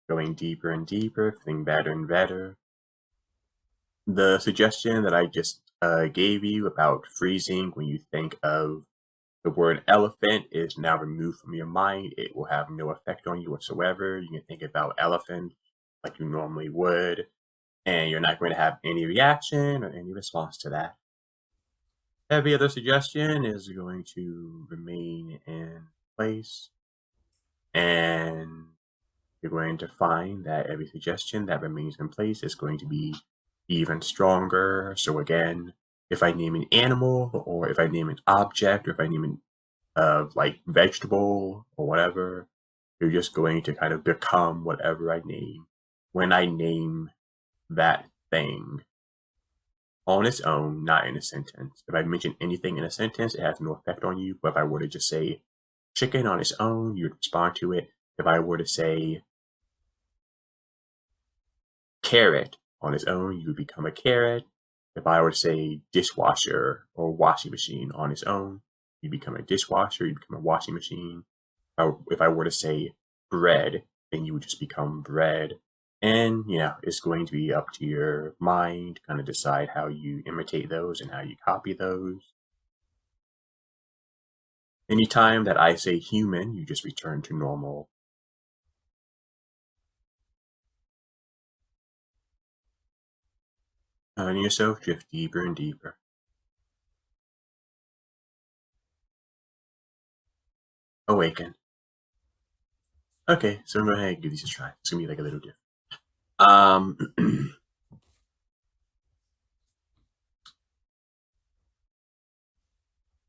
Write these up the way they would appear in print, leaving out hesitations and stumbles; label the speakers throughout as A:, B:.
A: going deeper and deeper, feeling better and better. The suggestion that I just gave you about freezing when you think of the word elephant is now removed from your mind. It will have no effect on you whatsoever. You can think about elephant like you normally would, and you're not going to have any reaction or any response to that. Every other suggestion is going to remain in place, and you're going to find that every suggestion that remains in place is going to be even stronger. So again, if I name an animal, or if I name an object, or if I name an like vegetable or whatever, you're just going to kind of become whatever I name when I name that thing on its own, not in a sentence. If I mention anything in a sentence, it has no effect on you. But if I were to just say chicken on its own, you'd respond to it. If I were to say carrot on its own, you would become a carrot. If I were to say dishwasher or washing machine on its own, you become a dishwasher, you become a washing machine. If I were to say bread, then you would just become bread. And it's going to be up to your mind to kind of decide how you imitate those and how you copy those. Anytime that I say human, you just return to normal. Letting yourself drift deeper and deeper. Awaken. Okay, so I'm going to go ahead and give these a try. It's going to be like a little different.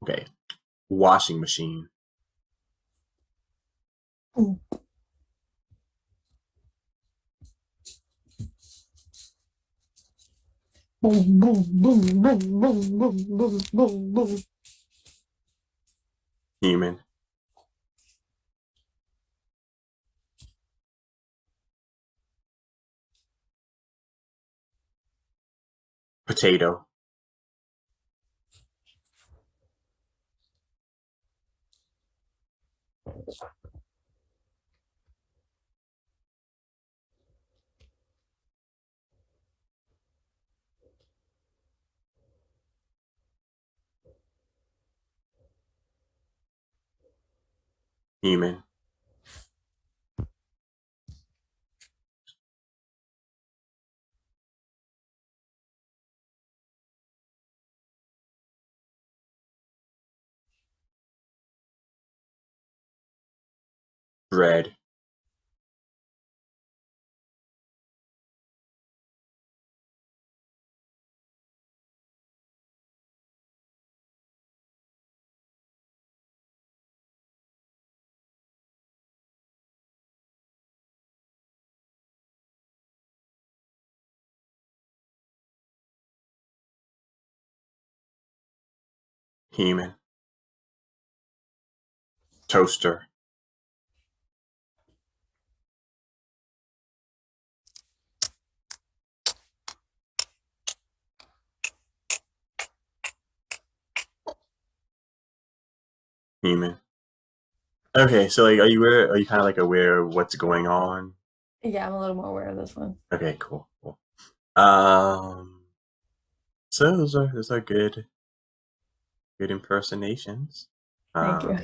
A: Okay, washing machine.
B: Boom, boom, boom, boom, boom, boom, boom, boom, boom.
A: Human. Potato. Human. Bread. Human. Toaster. Human. Okay, so like, are you kind of like aware of what's going on?
B: Yeah, I'm a little more aware of this one.
A: Okay, cool. So those are good impersonations.
B: Thank you.